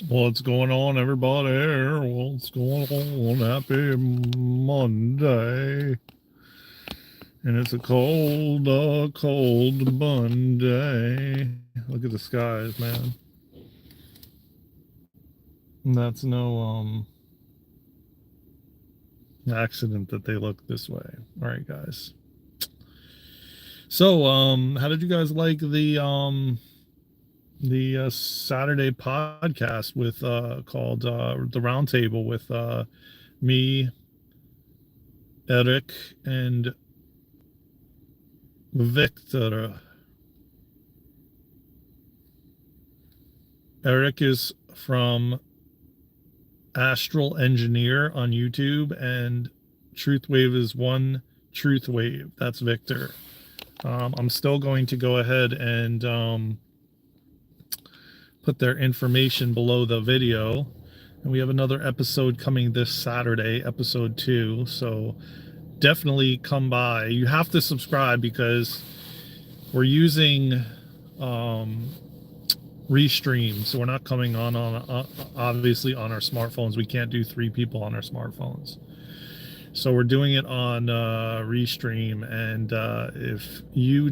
What's going on, everybody? What's going on? Happy Monday. And it's a cold Monday. Look at the skies, man. And that's no accident that they look this way. All right, guys. So, how did you guys like the Saturday podcast with called the Roundtable with me, Eric, and Victor? Eric is from Astral Engineer on YouTube, and Truth Wave is one Truth Wave. That's Victor. I'm still going to go ahead and put their information below the video. And we have another episode coming this Saturday, episode 2. So definitely come by. You have to subscribe because we're using Restream, so we're not coming on obviously on our smartphones. We can't do 3 people on our smartphones, so we're doing it on Restream. And if you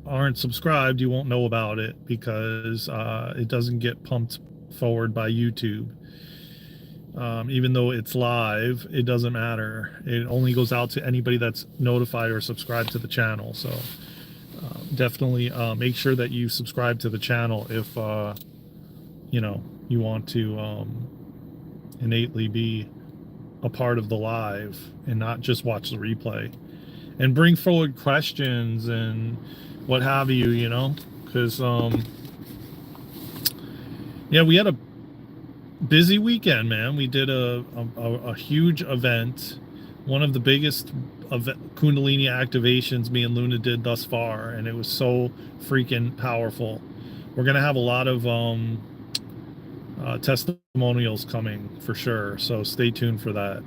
aren't subscribed, you won't know about it because it doesn't get pumped forward by YouTube. Even though it's live, it doesn't matter. It only goes out to anybody that's notified or subscribed to the channel. So definitely make sure that you subscribe to the channel if you want to innately be a part of the live and not just watch the replay, and bring forward questions and what have you, because we had a busy weekend, man. We did a huge event, one of the biggest Kundalini activations me and Luna did thus far, and it was so freaking powerful. We're gonna have a lot of testimonials coming for sure, so stay tuned for that.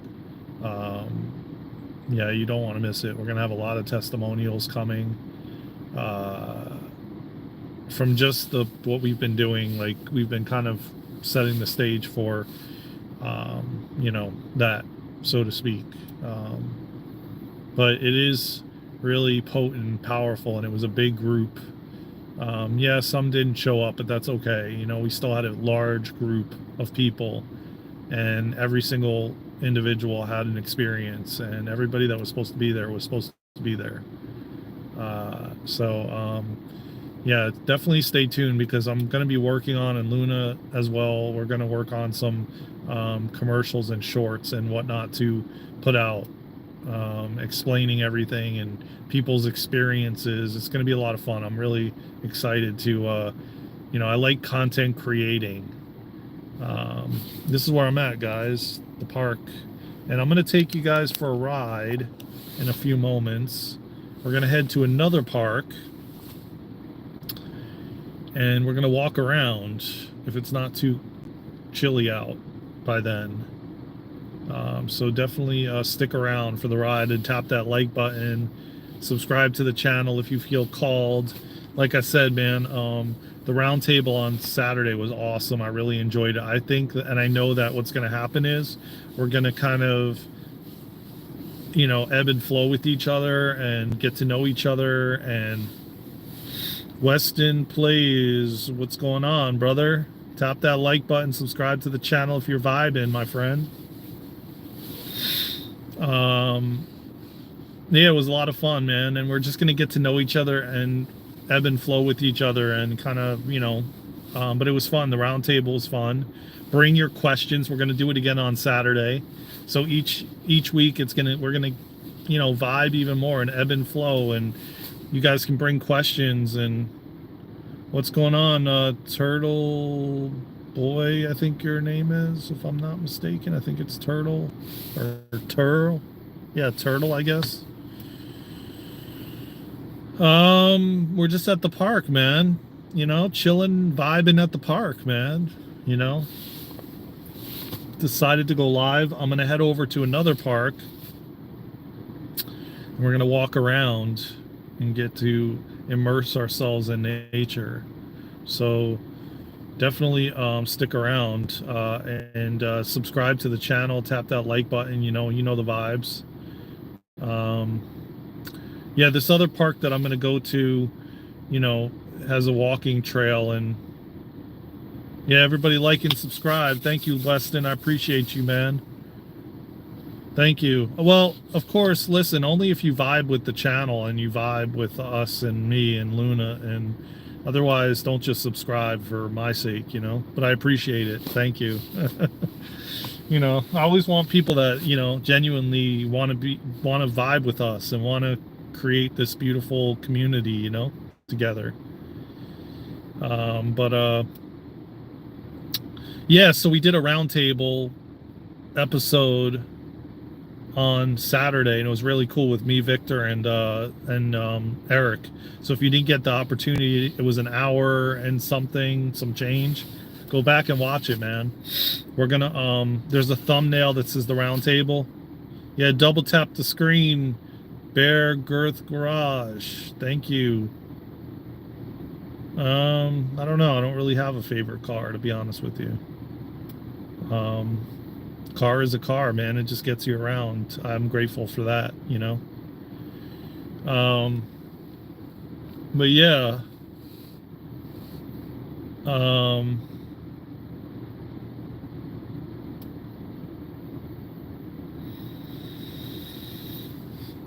You don't want to miss it. We're gonna have a lot of testimonials coming from just what we've been doing. Like, we've been kind of setting the stage for that, so to speak. But it is really potent and powerful, and it was a big group. Some didn't show up, but that's okay. We still had a large group of people, and every single individual had an experience, and everybody that was supposed to be there was supposed to be there. Definitely stay tuned, because I'm going to be working on, and Luna as well, we're going to work on some commercials and shorts and whatnot to put out, explaining everything and people's experiences. It's going to be a lot of fun. I'm really excited to I like content creating. This is where I'm at, guys, the park, and I'm going to take you guys for a ride in a few moments. We're going to head to another park, and we're going to walk around if it's not too chilly out by then. So definitely stick around for the ride and tap that like button. Subscribe to the channel if you feel called. Like I said, man, the round table on Saturday was awesome. I really enjoyed it. I think, and I know that what's going to happen is we're going to kind of, ebb and flow with each other and get to know each other. And Weston Plays, what's going on, brother? Tap that like button, subscribe to the channel if you're vibing, my friend. It was a lot of fun, man, and we're just gonna get to know each other and ebb and flow with each other, and kind of, but it was fun. The round table was fun. Bring your questions. We're gonna do it again on Saturday, so each week we're gonna vibe even more and ebb and flow, and you guys can bring questions. And what's going on, Turtle Boy, I think your name is, if I'm not mistaken. I think it's Turtle or Turtle. Yeah, Turtle, I guess. We're just at the park, man. Chilling, vibing at the park, man. Decided to go live. I'm gonna head over to another park, and we're gonna walk around and get to immerse ourselves in nature. So definitely stick around and subscribe to the channel. Tap that like button. You know the vibes. Yeah, this other park that I'm going to go to, has a walking trail. And yeah, everybody like and subscribe. Thank you, Weston. I appreciate you, man. Thank you. Well, of course, listen, only if you vibe with the channel and you vibe with us and me and Luna, and otherwise don't just subscribe for my sake, but I appreciate it. Thank you. I always want people that, genuinely want to vibe with us and want to create this beautiful community, together. Yeah, so we did a roundtable episode on Saturday, and it was really cool with me, Victor, and Eric. So if you didn't get the opportunity, it was an hour and some change. Go back and watch it, man. We're gonna there's a thumbnail that says the round table. Yeah, double tap the screen. Bear Girth Garage. Thank you. I don't know. I don't really have a favorite car, to be honest with you. Car is a car, man. It just gets you around. I'm grateful for that, but yeah.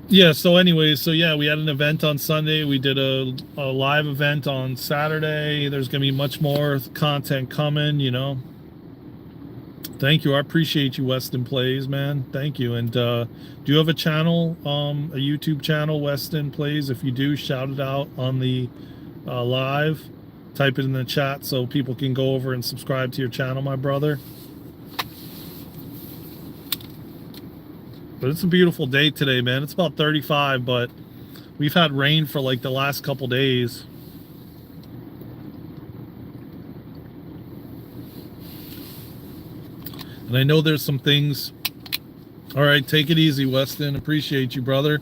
Yeah, so anyways, so yeah, we had an event on Sunday. We did a live event on Saturday. There's going to be much more content coming, Thank you. I appreciate you, Weston Plays, man. Thank you. And do you have a channel, a YouTube channel, Weston Plays? If you do, shout it out on the live. Type it in the chat so people can go over and subscribe to your channel, my brother. But it's a beautiful day today, man. It's about 35, but we've had rain for like the last couple days. And I know there's some things. All right, take it easy, Weston. Appreciate you, brother.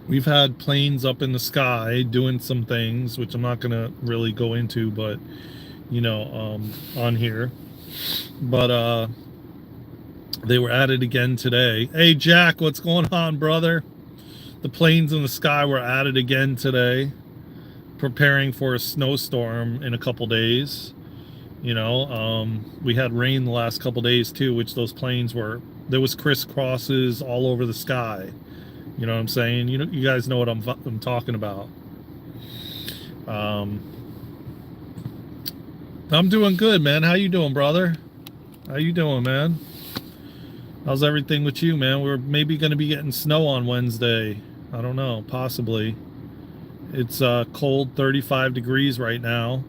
We've had planes up in the sky doing some things, which I'm not going to really go into, but, on here. But they were at it again today. Hey, Jack, what's going on, brother? The planes in the sky were at it again today, preparing for a snowstorm in a couple days. We had rain the last couple days too, which those planes there was crisscrosses all over the sky. You know what I'm saying? You guys know what I'm talking about. I'm doing good, man. How you doing, brother? How you doing, man? How's everything with you, man? We're maybe going to be getting snow on Wednesday. I don't know, possibly. It's cold, 35 degrees right now.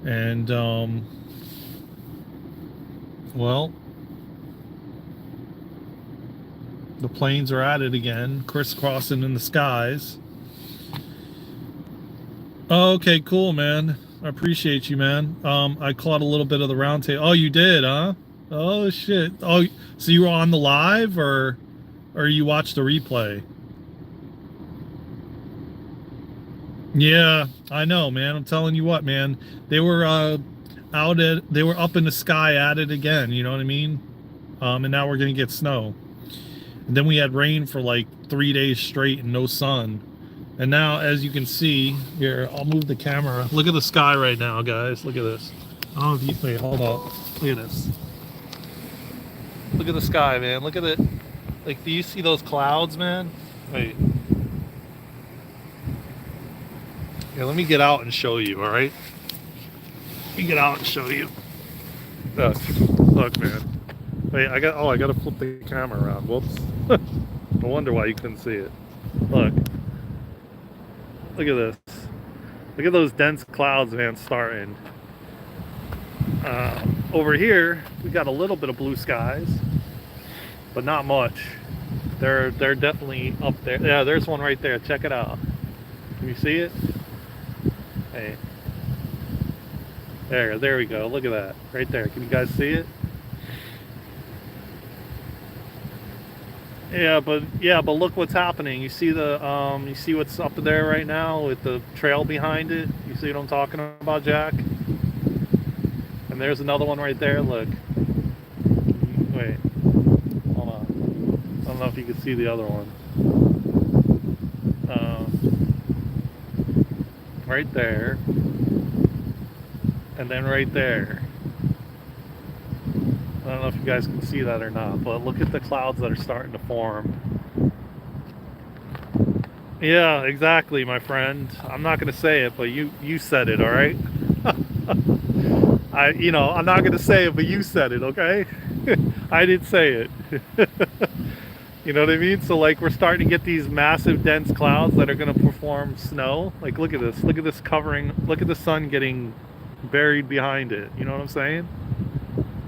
And, well, the planes are at it again, crisscrossing in the skies. Oh, okay, cool, man. I appreciate you, man. I caught a little bit of the round table. Oh, you did, huh? Oh, shit. Oh, so you were on the live, or you watched the replay? Yeah, I know, man. I'm telling you what, man. They were they were up in the sky at it again, you know what I mean? And now we're gonna get snow. And then we had rain for like 3 days straight and no sun. And now, as you can see, here, I'll move the camera. Look at the sky right now, guys. Look at this. Oh, wait, hold on. Look at this. Look at the sky, man. Look at it. Like, do you see those clouds, man? Wait. Yeah, let me get out and show you, all right? Let me get out and show you. Look, man. Wait, I gotta flip the camera around. Whoops. No wonder why you couldn't see it. Look. Look at this. Look at those dense clouds, man, starting. Over here, we got a little bit of blue skies, but not much. They're definitely up there. Yeah, there's one right there. Check it out. Can you see it? Hey. There we go. Look at that. Right there. Can you guys see it? but look what's happening. You see you see what's up there right now with the trail behind it. You see what I'm talking about, Jack? And there's another one right there. Look. Wait. Hold on. I don't know if you can see the other one. Right there. And then right there. I don't know if you guys can see that or not, but look at the clouds that are starting to form. Yeah, exactly, my friend. I'm not going to say it, but you said it, all right? I'm not going to say it, but you said it, okay? I didn't say it. You know what I mean? So like we're starting to get these massive dense clouds that are going to perform snow. Like look at this. Look at this covering. Look at the sun getting buried behind it. You know what I'm saying?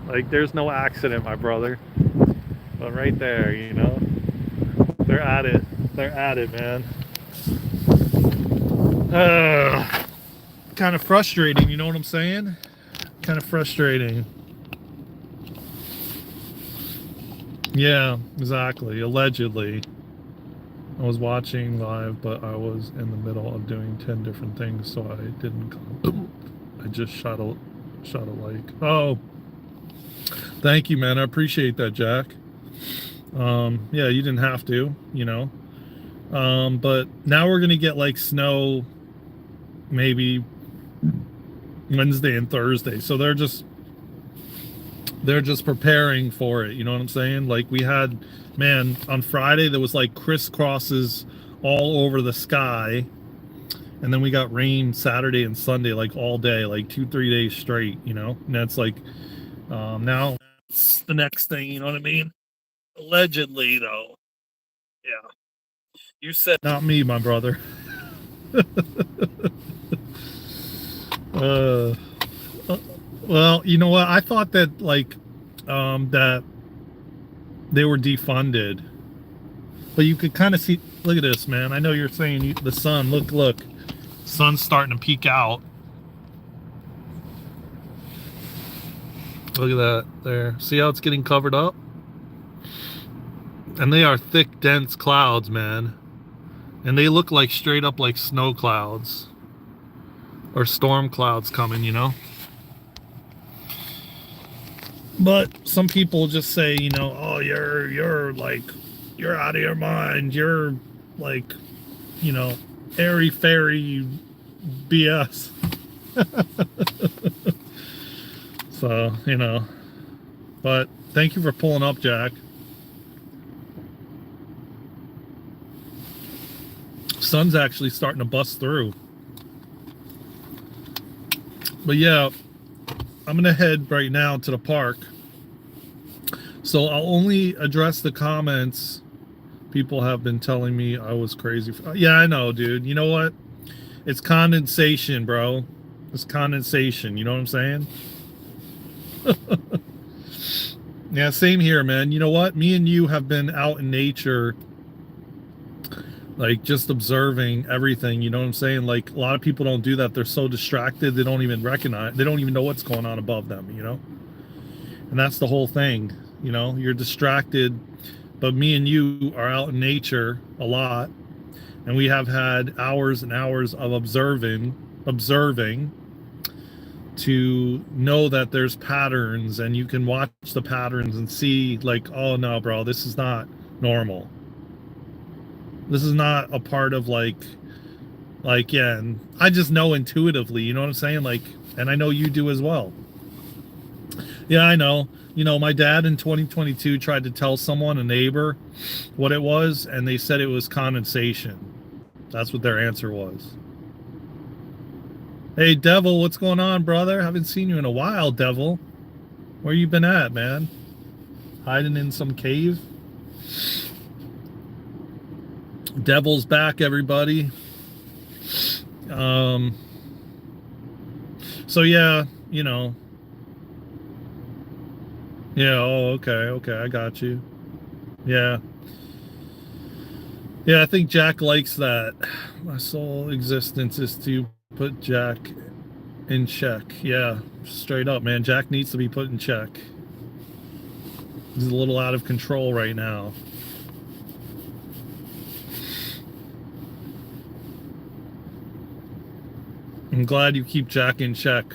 Like there's no accident, my brother. But right there, they're at it. They're at it, man. Kind of frustrating, you know what I'm saying? Kind of frustrating. Yeah, exactly. Allegedly. I was watching live, but I was in the middle of doing 10 different things, so I didn't come. I just shot a like. Oh, thank you, man. I appreciate that, Jack. Yeah, you didn't have to, but now we're gonna get like snow maybe Wednesday and Thursday, so they're just preparing for it, you know what I'm saying? Like we had, man, on Friday there was like crisscrosses all over the sky, and then we got rain Saturday and Sunday, like all day, like 2-3 days straight, and that's like now the next thing, you know what I mean? Allegedly, though. Yeah, you said not me, my brother. Well, you know what, I thought that like that they were defunded, but you could kind of see, look at this, man. I know you're saying the sun, look, sun's starting to peek out. Look at that there. See how it's getting covered up? And they are thick, dense clouds, man. And they look like straight up like snow clouds or storm clouds coming, But some people just say, oh, you're like, you're out of your mind. You're like, airy fairy BS. So, but thank you for pulling up, Jack. Sun's actually starting to bust through. But yeah, I'm gonna head right now to the park. So I'll only address the comments. People have been telling me I was crazy. Yeah, I know, dude. You know what? It's condensation, bro. It's condensation. You know what I'm saying? Yeah, same here, man. You know what? Me and you have been out in nature, like just observing everything. You know what I'm saying? Like a lot of people don't do that. They're so distracted. They don't even recognize. They don't even know what's going on above them, And that's the whole thing. You're distracted. But me and you are out in nature a lot, and we have had hours and hours of observing to know that there's patterns, and you can watch the patterns and see like, oh no, bro, this is not normal. This is not a part of like, yeah, and I just know intuitively, you know what I'm saying? Like, and I know you do as well. Yeah, I know. My dad in 2022 tried to tell someone, a neighbor, what it was, and they said it was condensation. That's what their answer was. Hey, Devil, what's going on, brother? Haven't seen you in a while, Devil. Where you been at, man? Hiding in some cave? Devil's back, everybody. So yeah, Yeah, oh, okay, I got you. Yeah. Yeah, I think Jack likes that. My sole existence is to put Jack in check. Yeah, straight up, man. Jack needs to be put in check. He's a little out of control right now. I'm glad you keep Jack in check.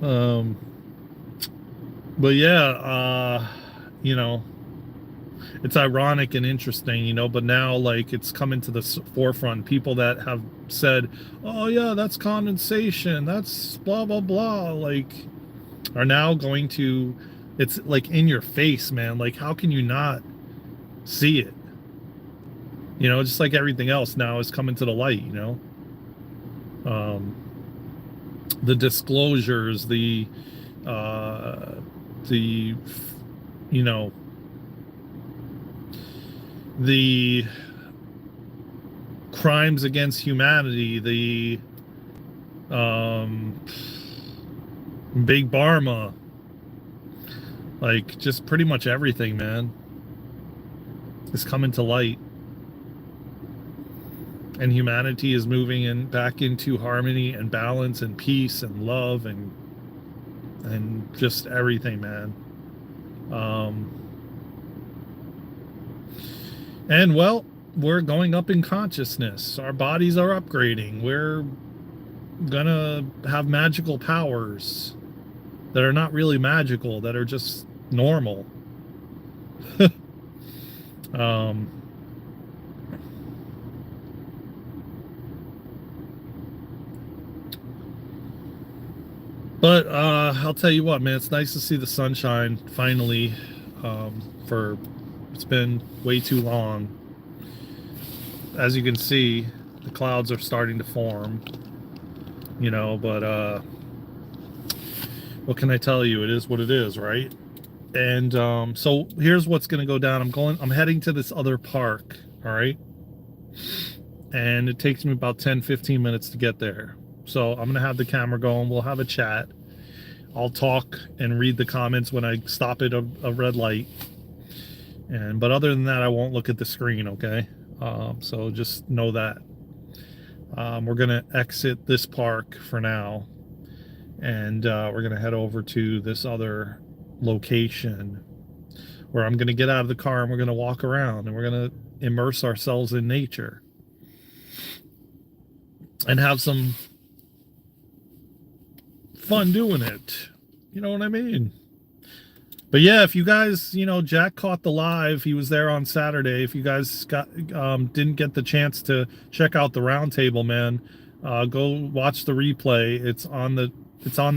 um, but yeah, you know, it's ironic and interesting, but now like it's coming to the forefront. People that have said, "Oh yeah, that's condensation, that's blah blah blah," like are now going to, it's like in your face, man. Like how can you not see it? Just like everything else now is coming to the light. Um, the disclosures, uh, the you know the crimes against humanity, the big Pharma, like just pretty much everything, man, is coming to light, and humanity is moving back into harmony and balance and peace and love and just everything, man. And well, we're going up in consciousness. Our bodies are upgrading. We're gonna have magical powers that are not really magical, that are just normal. um, but I'll tell you what, man, it's nice to see the sunshine finally. For it's been way too long. As you can see, the clouds are starting to form. But what can I tell you? It is what it is, right? And so here's what's going to go down. I'm heading to this other park, all right? And it takes me about 10-15 minutes to get there. So I'm going to have the camera going. We'll have a chat. I'll talk and read the comments when I stop at a red light. But other than that, I won't look at the screen, okay? So just know that. We're going to exit this park for now. And we're going to head over to this other location where I'm going to get out of the car and we're going to walk around and we're going to immerse ourselves in nature and have some fun doing it. You know what I mean? But yeah, if you guys, Jack caught the live. He was there on Saturday. If you guys didn't get the chance to check out the roundtable, man, go watch the replay. It's on the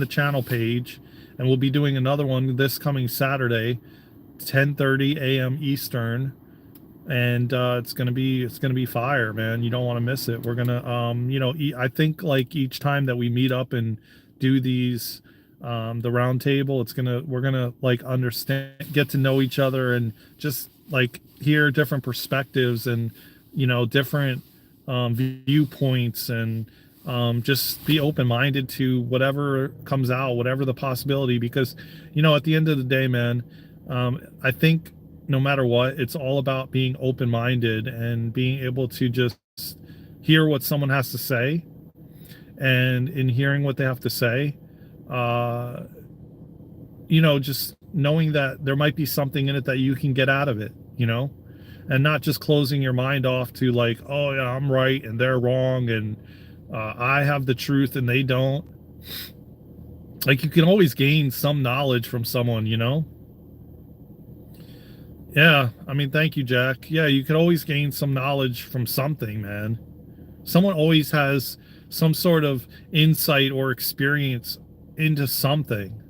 channel page, and we'll be doing another one this coming Saturday, 10:30 a.m. Eastern, and it's gonna be fire, man. You don't want to miss it. We're gonna I think like each time that we meet up and do these the round table, we're gonna like understand, get to know each other, and just like hear different perspectives and different viewpoints, and just be open-minded to whatever comes out, whatever the possibility, because at the end of the day, man, I think no matter what, it's all about being open-minded and being able to just hear what someone has to say, and in hearing what they have to say, just knowing that there might be something in it that you can get out of it, and not just closing your mind off to like, oh yeah, I'm right and they're wrong, and I have the truth and they don't. Like, you can always gain some knowledge from someone, Yeah, I mean, thank you, Jack. Yeah, you could always gain some knowledge from something, man. Someone always has some sort of insight or experience into something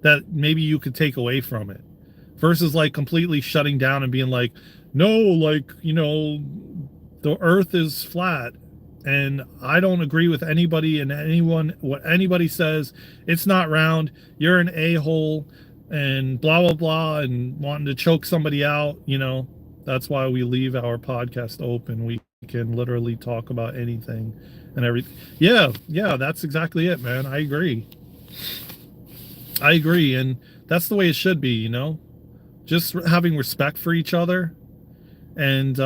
that maybe you could take away from it, versus like completely shutting down and being like, no, like, the earth is flat and I don't agree with anybody and what anybody says. It's not round. You're an a-hole and blah, blah, blah, and wanting to choke somebody out. That's why we leave our podcast open. We can literally talk about anything and everything. Yeah, that's exactly it, man. I agree. And that's the way it should be, just having respect for each other. And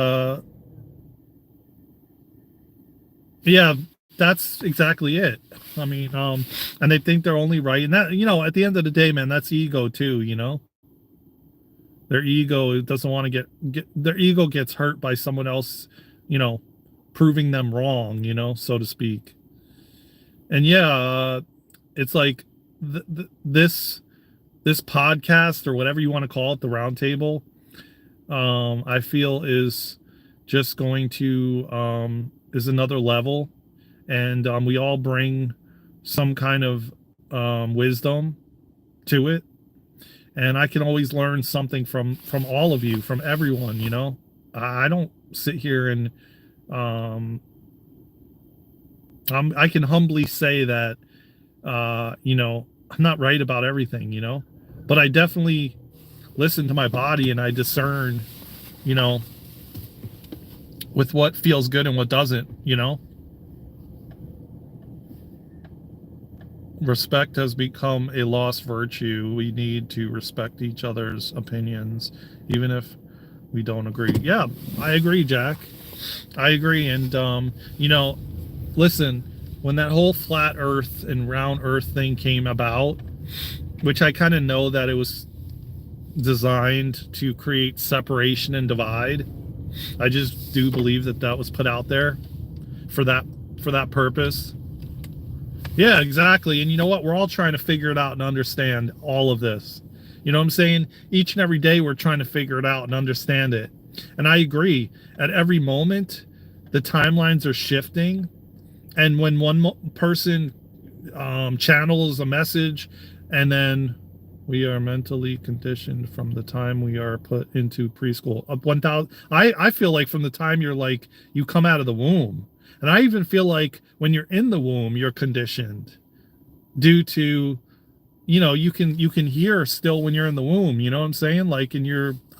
yeah, that's exactly it. I mean, and they think they're only right, and that, at the end of the day, man, that's ego too, Their ego doesn't want to get their ego gets hurt by someone else, you know, proving them wrong, you know, so to speak. And yeah, it's like this podcast, or whatever you want to call it, the round table, I feel is just going to is another level, and we all bring some kind of wisdom to it, and I can always learn something from all of you, from everyone, you know. I don't sit here and I can humbly say that you know, I'm not right about everything, you know, but I definitely listen to my body, and I discern, you know, with what feels good and what doesn't, you know. Respect has become a lost virtue. We need to respect each other's opinions, even if we don't agree. Yeah, I agree, Jack. I agree. And, you know, listen, when that whole flat earth and round earth thing came about, which I kind of know that it was designed to create separation and divide, I just do believe that that was put out there for that purpose. Yeah, exactly. And you know what? We're all trying to figure it out and understand all of this. You know what I'm saying? Each and every day we're trying to figure it out and understand it. And I agree. At every moment, the timelines are shifting. And when one person channels a message, and then we are mentally conditioned from the time we are put into preschool. 1,000. I feel like from the time you come out of the womb. And I even feel like when you're in the womb, you're conditioned due to, you know, you can hear still when you're in the womb, you know what I'm saying? Like,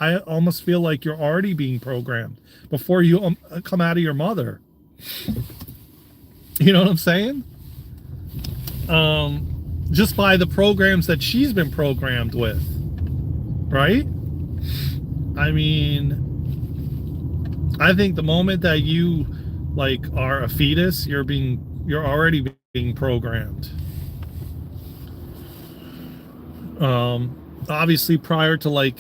I almost feel like you're already being programmed before you come out of your mother. You know what I'm saying? Just by the programs that she's been programmed with, right? I mean, I think the moment that you are a fetus, you're already being programmed. Obviously prior to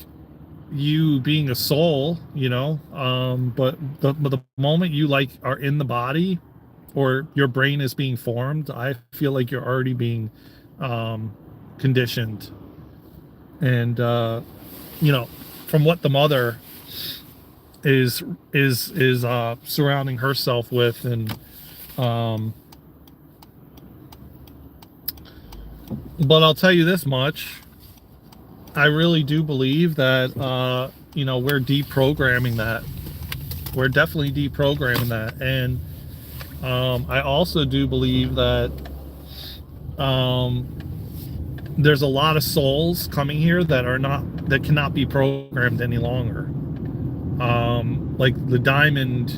you being a soul, you know, but the moment you are in the body, or your brain is being formed, I feel like you're already being conditioned. And you know, from what the mother is surrounding herself with. And but I'll tell you this much, I really do believe that you know, we're deprogramming that. We're definitely deprogramming that. And I also do believe that there's a lot of souls coming here that cannot be programmed any longer. Like the diamond,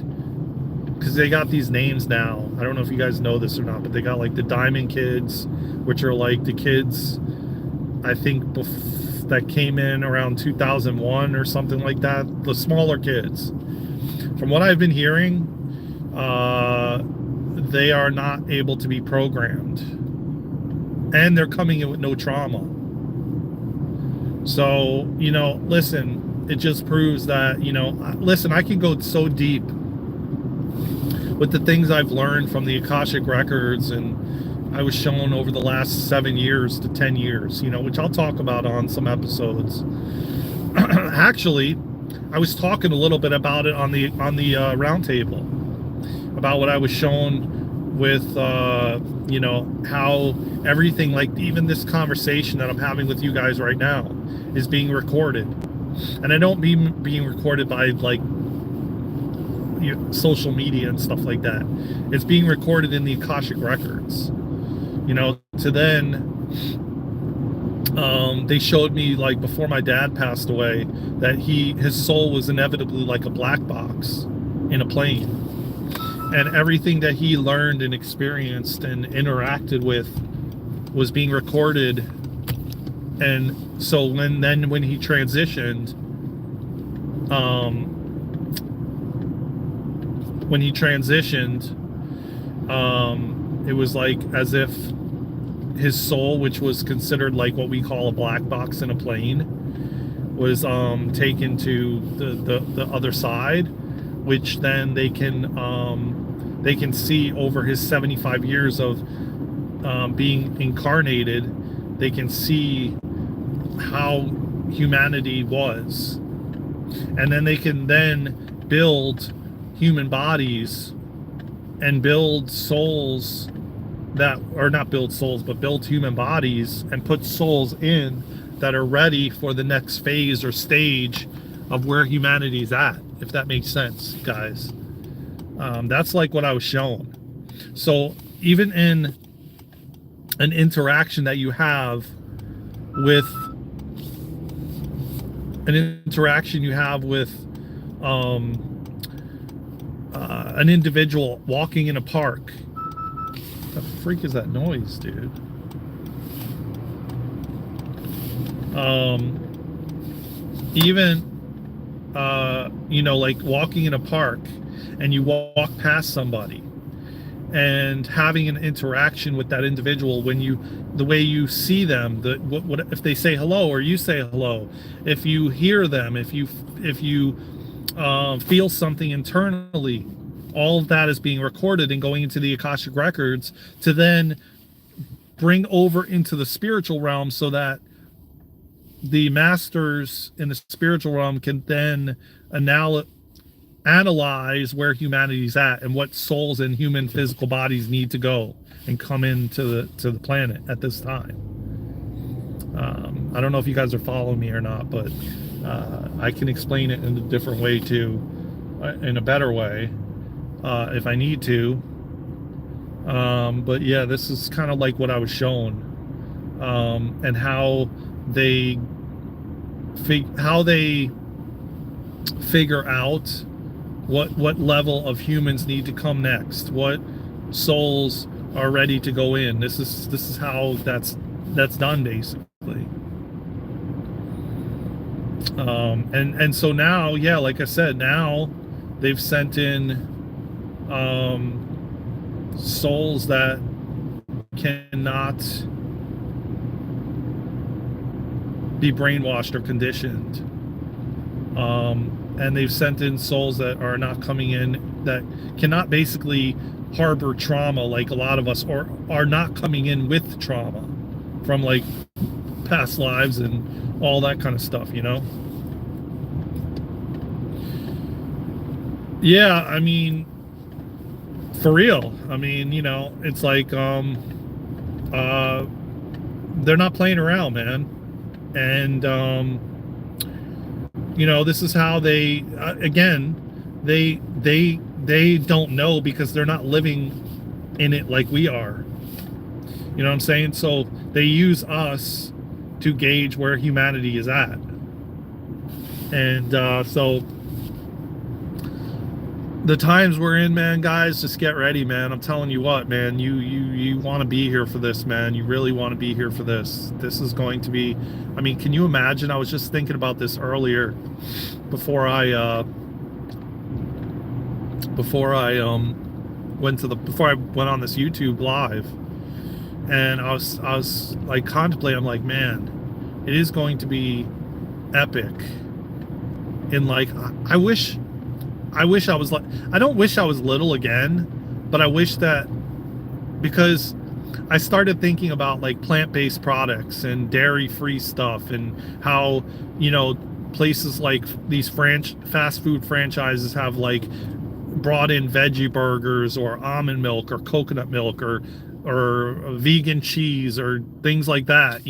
because they got these names now. I don't know if you guys know this or not, but they got the diamond kids, which are the kids, I think, that came in around 2001 or something like that. The smaller kids. From what I've been hearing, they are not able to be programmed, and they're coming in with no trauma. So, you know, listen, it just proves that, you know, listen, I can go so deep with the things I've learned from the Akashic records, and I was shown over the last 7 years to 10 years, you know, which I'll talk about on some episodes. Actually, I was talking a little bit about it on the round table, about what I was shown with, you know, how everything, even this conversation that I'm having with you guys right now, is being recorded. And I don't mean being recorded by social media and stuff like that. It's being recorded in the Akashic records. You know, to then they showed me, before my dad passed away, that his soul was inevitably like a black box in a plane, and everything that he learned and experienced and interacted with was being recorded. And so when he transitioned, it was as if his soul, which was considered what we call a black box in a plane, was taken to the other side, which then they can see over his 75 years of being incarnated. They can see how humanity was, and then they can then build human bodies and build souls that, or not build souls, but build human bodies and put souls in that are ready for the next phase or stage of where humanity's at, if that makes sense, guys. That's like what I was shown. So even in an interaction that you have with an individual walking in a park. What the freak is that noise, dude? Even like walking in a park and you walk past somebody and having an interaction with that individual, the way you see them, what if they say hello or you say hello, if you hear them, if you feel something internally, all of that is being recorded and going into the Akashic records to then bring over into the spiritual realm, so that the masters in the spiritual realm can then analyze where humanity's at and what souls in human physical bodies need to go and come into the planet at this time. I don't know if you guys are following me or not, but I can explain it in a different way too, in a better way, if I need to. But yeah, this is kind of like what I was shown, and how they figure out what level of humans need to come next, what souls are ready to go in. This is how that's done, basically. And so now, yeah, like I said, now they've sent in souls that cannot be brainwashed or conditioned, and they've sent in souls that are not coming in, that cannot basically harbor trauma like a lot of us, or are not coming in with trauma from like past lives and all that kind of stuff, yeah, I mean, for real. I mean, it's like they're not playing around, man. And this is how they again, they don't know, because they're not living in it like we are. You know what I'm saying? So they use us to gauge where humanity is at. And so the times we're in, man, guys, just get ready, man. I'm telling you what, man, you want to be here for this, man. You really want to be here for this. This is going to be, I mean, can you imagine? I was just thinking about this earlier before I went on this YouTube live, and I was like contemplating. I'm like, man, it is going to be epic. And like, I wish I was like, I don't wish I was little again, but I wish that, because I started thinking about like plant-based products and dairy-free stuff, and how, places like these fast food franchises have like brought in veggie burgers or almond milk or coconut milk or vegan cheese or things like that,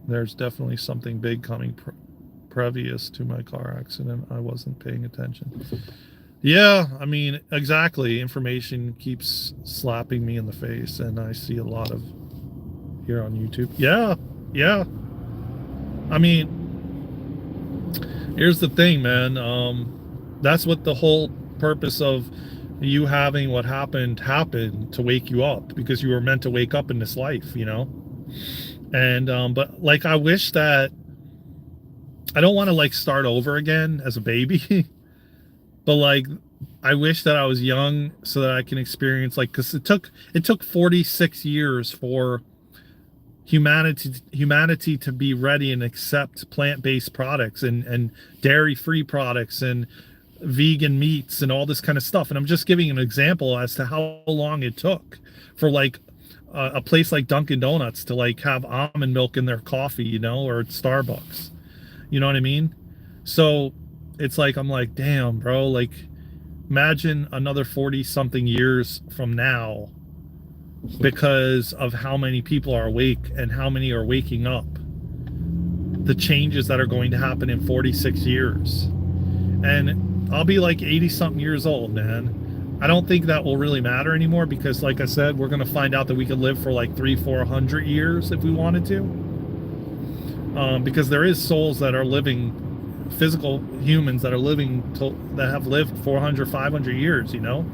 There's definitely something big coming previous to my car accident. I wasn't paying attention. Yeah, I mean, exactly. Information keeps slapping me in the face, and I see a lot of here on YouTube. Yeah. I mean, here's the thing, man. That's what the whole purpose of you having what happened to wake you up, because you were meant to wake up in this life, And but like, I wish that, I don't want to like start over again as a baby, but like, I wish that I was young so that I can experience, like, because it took 46 years for humanity to be ready and accept plant-based products and dairy-free products and vegan meats and all this kind of stuff. And I'm just giving an example as to how long it took for like a place like Dunkin' Donuts to like have almond milk in their coffee, you know, or Starbucks. You know what I mean? So it's like, I'm like, damn, bro, like imagine another 40 something years from now, because of how many people are awake and how many are waking up, the changes that are going to happen in 46 years. And I'll be like 80 something years old, man. I don't think that will really matter anymore, because like I said, we're going to find out that we could live for like 300-400 years if we wanted to, because there is souls that are living, physical humans that are living that have lived 400-500 years, you know.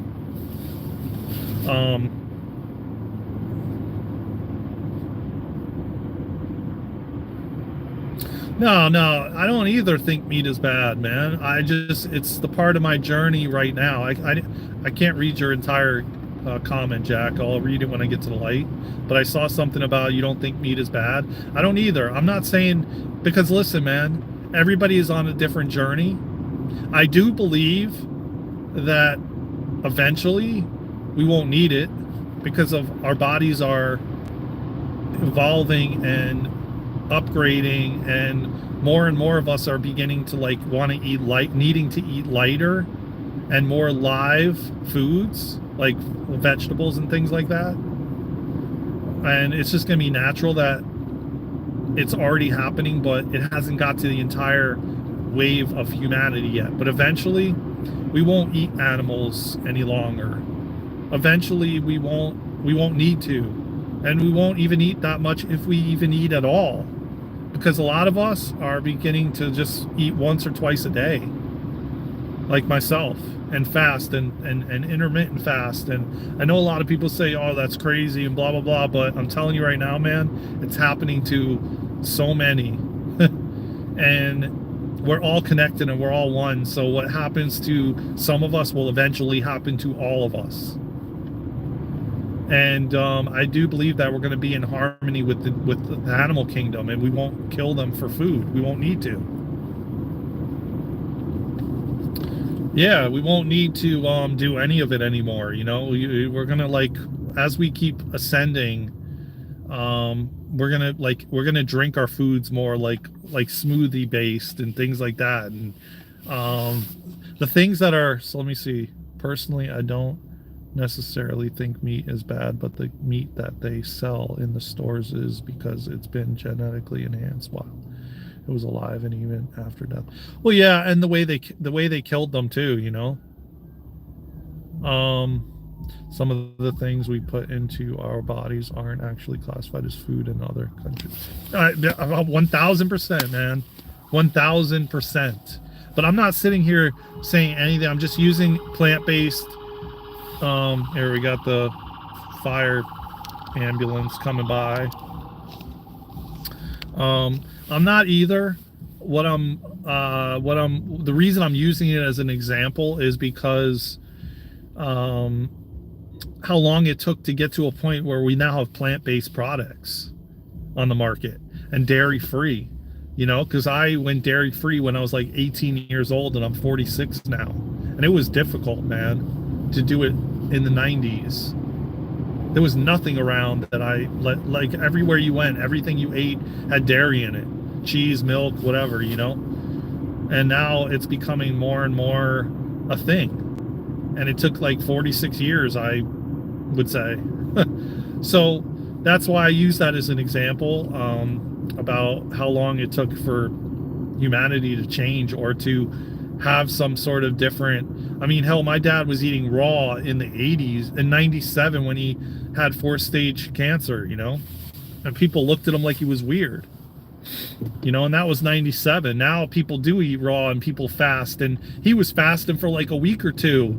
No, I don't either think meat is bad, man. It's the part of my journey right now. I can't read your entire comment, Jack. I'll read it when I get to the light. But I saw something about you don't think meat is bad. I don't either. I'm not saying, because listen, man, everybody is on a different journey. I do believe that eventually we won't need it, because of our bodies are evolving and upgrading, and more of us are beginning to like want to eat needing to eat lighter and more live foods like vegetables and things like that. And it's just going to be natural that it's already happening, but it hasn't got to the entire wave of humanity yet. But eventually we won't eat animals any longer. Eventually we won't need to, and we won't even eat that much, if we even eat at all, because a lot of us are beginning to just eat once or twice a day, like myself, and fast and intermittent fast. And I know a lot of people say, oh, that's crazy and blah blah blah, but I'm telling you right now, man, it's happening to so many. And we're all connected and we're all one. So what happens to some of us will eventually happen to all of us. And I do believe that we're going to be in harmony with the animal kingdom, and we won't kill them for food. We won't need to. Yeah, we won't need to do any of it anymore. You know, we're going to, like, as we keep ascending, we're gonna drink our foods more like smoothie based and things like that. And the things that are, so let me see. Personally, I don't necessarily think meat is bad, but the meat that they sell in the stores is because it's been genetically enhanced while it was alive and even after death. Well, yeah, and the way they killed them too, you know. Some of the things we put into our bodies aren't actually classified as food in other countries. 1000%, man, 1000%. But I'm not sitting here saying anything. I'm just using plant-based. Here we got the fire ambulance coming by. I'm not either. The reason I'm using it as an example is because how long it took to get to a point where we now have plant-based products on the market and dairy-free. You know, because I went dairy-free when I was like 18 years old, and I'm 46 now, and it was difficult, man, to do it in the 90s. There was nothing around that like everywhere you went, everything you ate had dairy in it, cheese, milk, whatever, you know. And now it's becoming more and more a thing, and it took like 46 years, I would say. So that's why I use that as an example, about how long it took for humanity to change or to have some sort of different. I mean, hell, my dad was eating raw in the 80s, in 97, when he had 4-stage cancer, you know, and people looked at him like he was weird, you know, and that was 97. Now people do eat raw and people fast, and he was fasting for like a week or two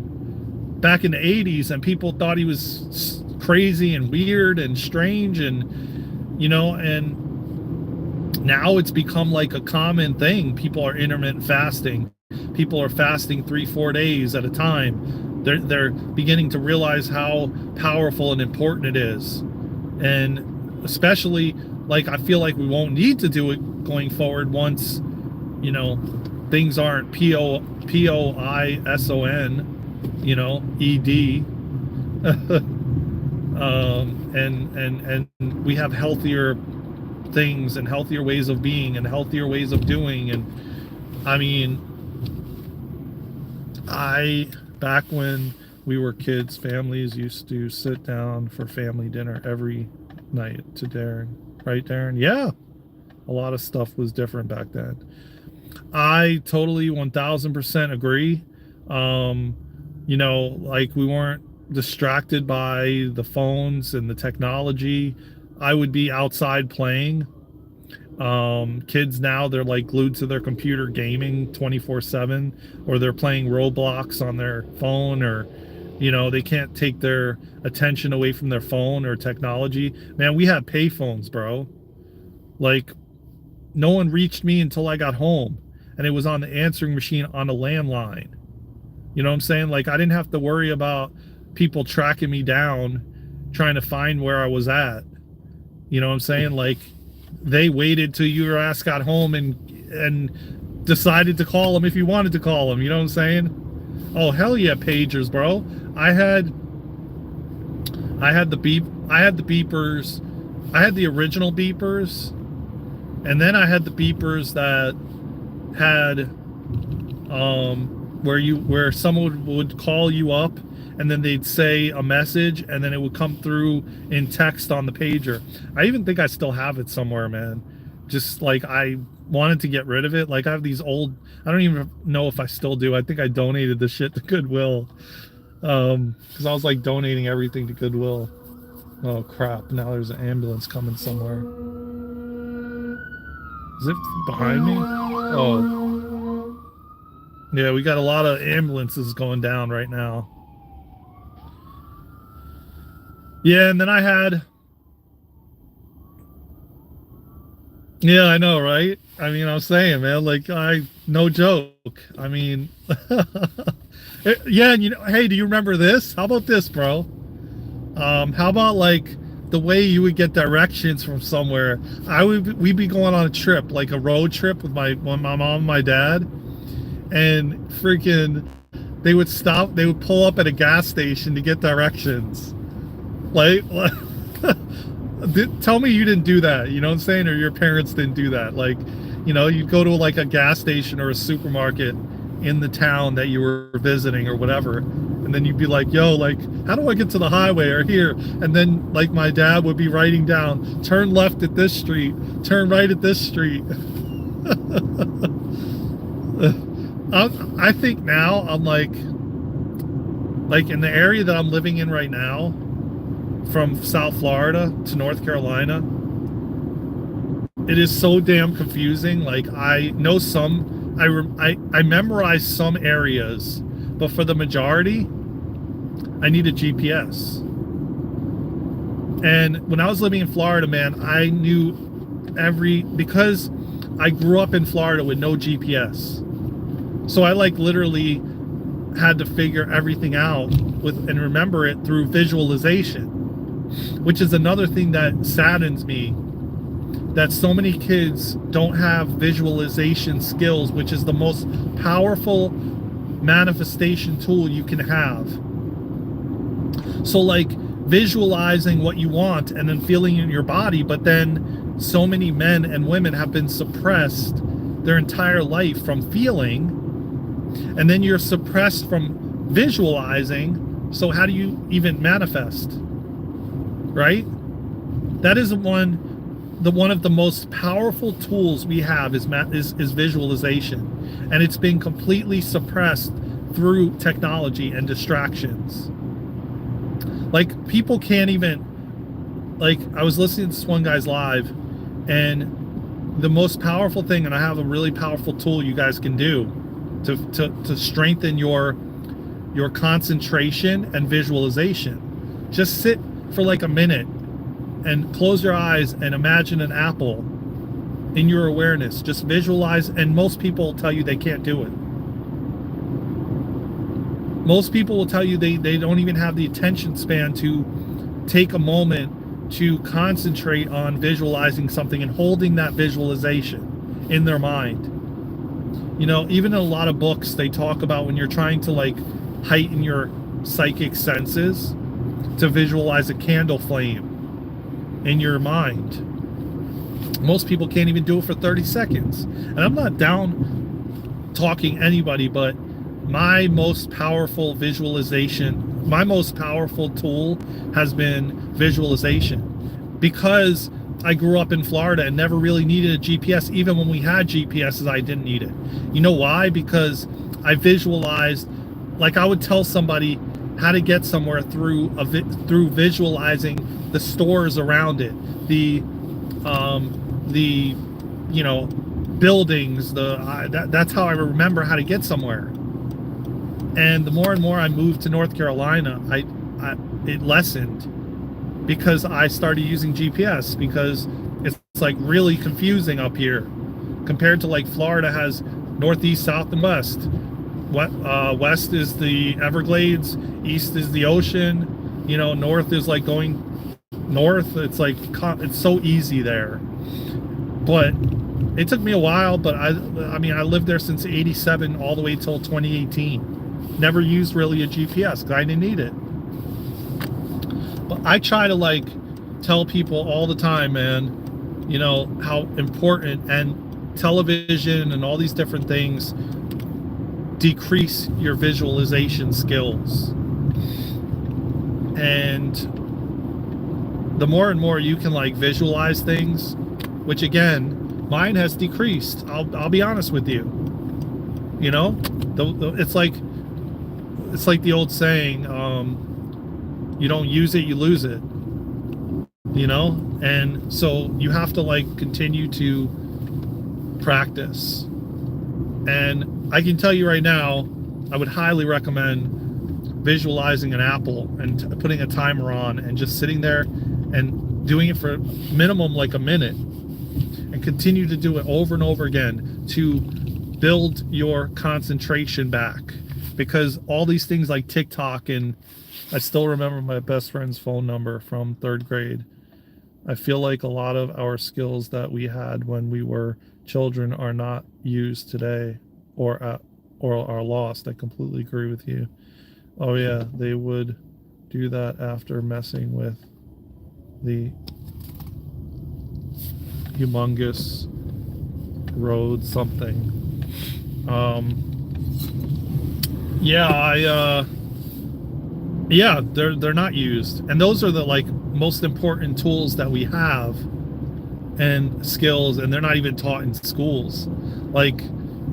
back in the 80s, and people thought he was crazy and weird and strange, and, you know, and now it's become like a common thing. People are intermittent fasting. People are fasting 3-4 days at a time. They're beginning to realize how powerful and important it is. And especially like, I feel like we won't need to do it going forward once, you know, things aren't POISON, you know, ED. And we have healthier things and healthier ways of being and healthier ways of doing. And I mean, back when we were kids, families used to sit down for family dinner every night to Daren. Right, Daren? Yeah. A lot of stuff was different back then. I totally 1000% agree. You know, like, we weren't distracted by the phones and the technology. I would be outside playing. Kids now, they're like glued to their computer gaming 24/7, or they're playing Roblox on their phone, or, you know, they can't take their attention away from their phone or technology. Man, we had pay phones, bro. Like, no one reached me until I got home, and it was on the answering machine on a landline. You know what I'm saying? Like, I didn't have to worry about people tracking me down, trying to find where I was at. You know what I'm saying? Like, they waited till your ass got home and decided to call them if you wanted to call them. You know what I'm saying? Oh, hell yeah, pagers, bro. I had the beepers. I had the original beepers, and then I had the beepers that had where someone would call you up, and then they'd say a message, and then it would come through in text on the pager. I even think I still have it somewhere, man. Just like, I wanted to get rid of it. Like, I have these old, I don't even know if I still do. I think I donated the shit to Goodwill. Because I was like donating everything to Goodwill. Oh crap, now there's an ambulance coming somewhere. Is it behind me? Oh. Yeah, we got a lot of ambulances going down right now. Yeah, and then I had... Yeah, I know, right? I mean, I'm saying, man, like, no joke. I mean, yeah, and, you know, hey, do you remember this? How about this, bro? How about, like, the way you would get directions from somewhere? We'd be going on a trip, like a road trip with my mom and my dad, and freaking, they would pull up at a gas station to get directions. Like tell me you didn't do that, you know what I'm saying? Or your parents didn't do that. Like, you know, you'd go to like a gas station or a supermarket in the town that you were visiting or whatever, and then you'd be like, yo, like, how do I get to the highway or here? And then, like, my dad would be writing down, turn left at this street, turn right at this street. I think now I'm like in the area that I'm living in right now, from South Florida to North Carolina, it is so damn confusing. Like, I know I memorize some areas, but for the majority, I need a GPS. And when I was living in Florida, man, I knew because I grew up in Florida with no GPS. So I, like, literally had to figure everything out and remember it through visualization, which is another thing that saddens me, that so many kids don't have visualization skills, which is the most powerful manifestation tool you can have. So, like, visualizing what you want and then feeling it in your body, but then so many men and women have been suppressed their entire life from feeling, and then you're suppressed from visualizing. So how do you even manifest? Right? That is one of the most powerful tools we have is visualization, and it's been completely suppressed through technology and distractions. Like, people can't even, like, I was listening to this one guy's live, and the most powerful thing, and I have a really powerful tool you guys can do to strengthen your concentration and visualization. Just sit for like a minute and close your eyes and imagine an apple in your awareness. Just visualize, and most people will tell you they can't do it. Most people will tell you they don't even have the attention span to take a moment to concentrate on visualizing something and holding that visualization in their mind. You know, even in a lot of books, they talk about when you're trying to like heighten your psychic senses, to visualize a candle flame in your mind. Most people can't even do it for 30 seconds. And I'm not down talking anybody, but my most powerful visualization, my most powerful tool has been visualization, because I grew up in Florida and never really needed a GPS. Even when we had GPSs, I didn't need it. You know why? Because I visualized, like I would tell somebody how to get somewhere through visualizing the stores around it, the you know, buildings, that's how I remember how to get somewhere. And the more and more I moved to North Carolina, it lessened, because I started using GPS, because it's like really confusing up here compared to like Florida has northeast, south, and west. West is the Everglades, east is the ocean, you know, north is like going north. It's like, it's so easy there. But it took me a while, but I mean, I lived there since 87 all the way till 2018. Never used really a GPS because I didn't need it. But I try to like tell people all the time, man, you know, how important, and television and all these different things decrease your visualization skills. And the more and more you can like visualize things, which again, mine has decreased. I'll be honest with you. You know, it's like the old saying, you don't use it, you lose it. You know, and so you have to like continue to practice. And I can tell you right now, I would highly recommend visualizing an apple and putting a timer on and just sitting there and doing it for minimum like a minute, and continue to do it over and over again to build your concentration back. Because all these things like TikTok, and I still remember my best friend's phone number from 3rd grade. I feel like a lot of our skills that we had when we were children are not used today, or are lost. I completely agree with you. Oh yeah, they would do that after messing with the humongous road something. Yeah, they're not used, and those are the like most important tools that we have, and skills, and they're not even taught in schools. Like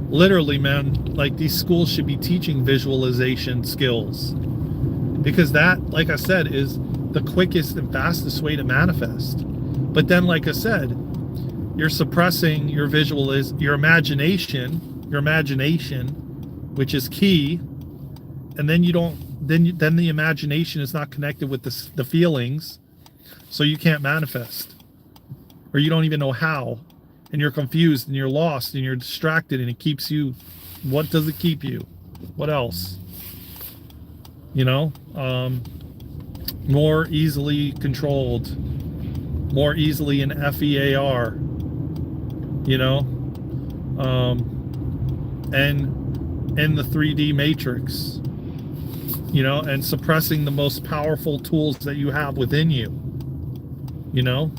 literally, man, like these schools should be teaching visualization skills, because that, like I said, is the quickest and fastest way to manifest. But then, like I said, you're suppressing your imagination, which is key, and then you don't. Then the imagination is not connected with the feelings, so you can't manifest, or you don't even know how, and you're confused and you're lost and you're distracted, and it keeps you. What does it keep you? What else? You know, more easily controlled, more easily in FEAR. You know, and in the 3D matrix. You know, and suppressing the most powerful tools that you have within you. You know?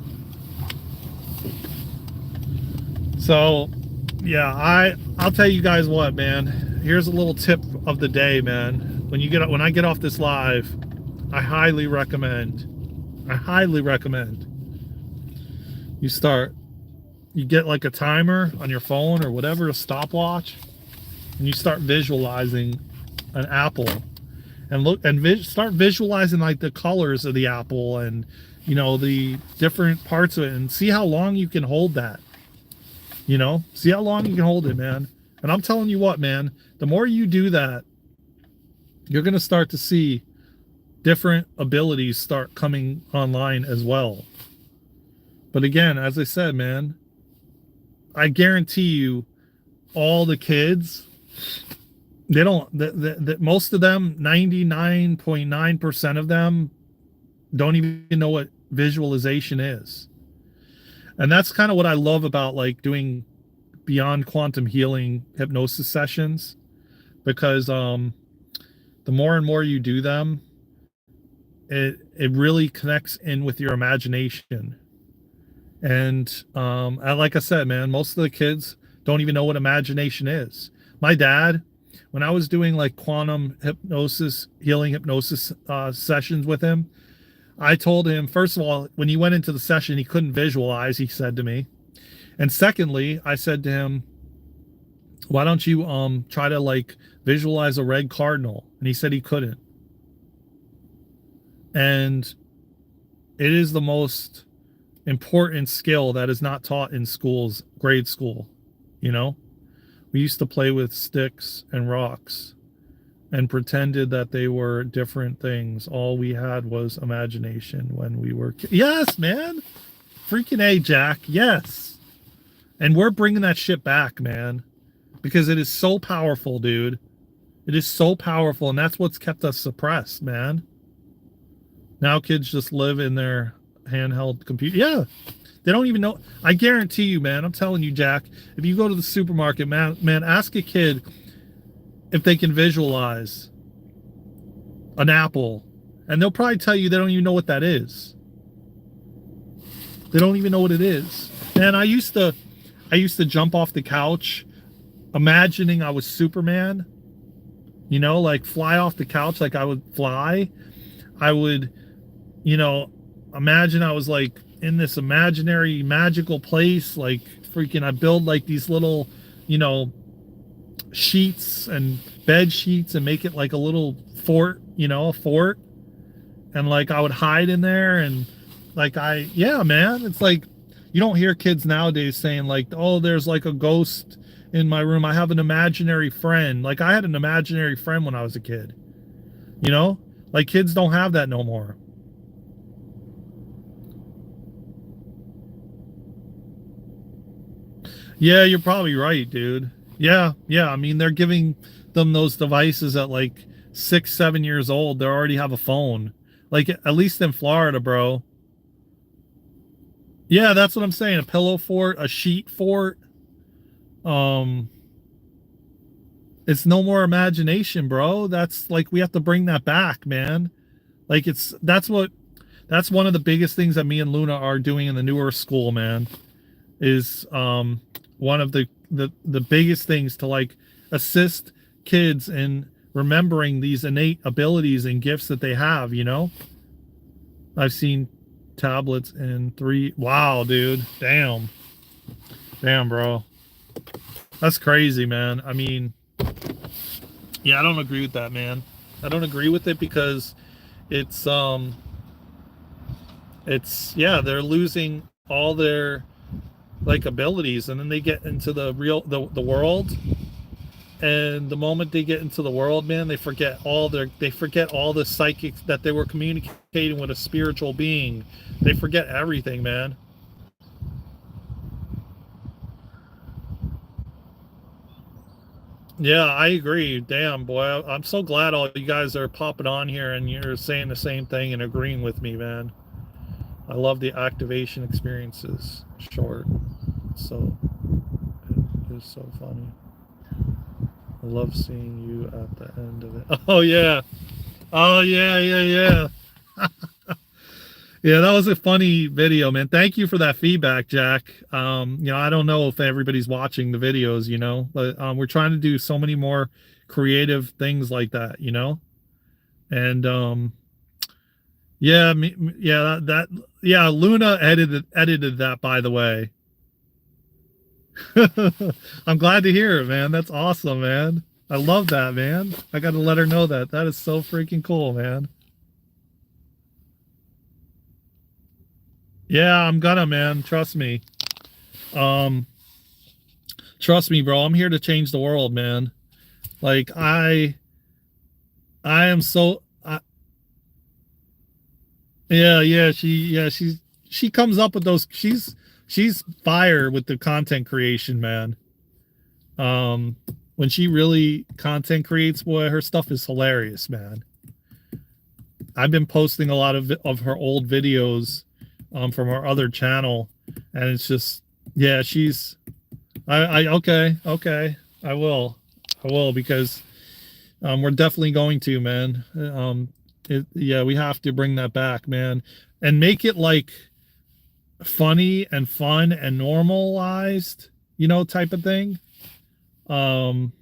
So, yeah, I'll tell you guys what, man. Here's a little tip of the day, man. When I get off this live, I highly recommend you get like a timer on your phone or whatever, a stopwatch, and you start visualizing an apple. And start visualizing like the colors of the apple, and you know, the different parts of it, and see how long you can hold that. You know, see how long you can hold it, man. And I'm telling you what, man, the more you do that, you're going to start to see different abilities start coming online as well. But again, as I said, man, I guarantee you all the kids, they don't, most of them, 99.9% of them don't even know what visualization is. And that's kind of what I love about like doing beyond quantum healing hypnosis sessions, because the more and more you do them, it really connects in with your imagination. And like I said, man, most of the kids don't even know what imagination is. My dad, when I was doing like quantum hypnosis, healing hypnosis sessions with him, I told him, first of all, when he went into the session, he couldn't visualize, he said to me. And secondly, I said to him, why don't you try to like visualize a red cardinal? And he said he couldn't. And it is the most important skill that is not taught in schools, grade school. You know, we used to play with sticks and rocks and pretended that they were different things. All we had was imagination when we were yes, man. Freaking A, Jack. Yes. And we're bringing that shit back, man, because it is so powerful, dude. It is so powerful, and that's what's kept us suppressed, man. Now kids just live in their handheld computer. Yeah. They don't even know. I guarantee you, man, I'm telling you, Jack, if you go to the supermarket, man, ask a kid if they can visualize an apple, and they'll probably tell you they don't even know what that is. They don't even know what it is. And I used to jump off the couch imagining I was Superman, you know, like fly off the couch like I would fly. I would, you know, imagine I was like in this imaginary magical place, like freaking I build like these little, you know, sheets and bed sheets and make it like a little fort, you know, a fort. And like I would hide in there, and like yeah, man, it's like you don't hear kids nowadays saying like, oh, there's like a ghost in my room. I have an imaginary friend. Like I had an imaginary friend when I was a kid, you know, like kids don't have that no more. Yeah, you're probably right, dude. Yeah. I mean, they're giving them those devices at like 6, 7 years old. They already have a phone. Like at least in Florida, bro. Yeah, that's what I'm saying. A pillow fort, a sheet fort. It's no more imagination, bro. That's like we have to bring that back, man. Like that's one of the biggest things that me and Luna are doing in the newer school, man. Is one of the biggest things to like assist kids in remembering these innate abilities and gifts that they have, you know. I've seen tablets in 3. Wow, dude. Damn, bro. That's crazy, man. I mean, yeah, I don't agree with that, man. I don't agree with it because it's yeah, they're losing all their like abilities, and then they get into the world, and the moment they get into the world, man, they forget all the psychic that they were communicating with a spiritual being. They forget everything, man. Yeah, I agree. Damn, boy, I'm so glad all you guys are popping on here and you're saying the same thing and agreeing with me, man. I love the activation experiences. Short. So it is so funny. I love seeing you at the end of it. Oh yeah. Oh yeah. Yeah, that was a funny video, man. Thank you for that feedback, Jack. You know, I don't know if everybody's watching the videos, you know, but we're trying to do so many more creative things like that, you know. And yeah, yeah, Luna edited that, by the way. I'm glad to hear it, man. That's awesome, man. I love that, man. I got to let her know that. That is so freaking cool, man. Yeah, I'm gonna, man. Trust me. Um, Trust me, bro. I'm here to change the world, man. Like I am so. Yeah. She comes up with those. She's fire with the content creation, man. When she really content creates, boy, her stuff is hilarious, man. I've been posting a lot of her old videos from our other channel, and it's just, yeah, she's, okay, I will, because we're definitely going to, man. Yeah, we have to bring that back, man, and make it like funny and fun and normalized, type of thing. Um,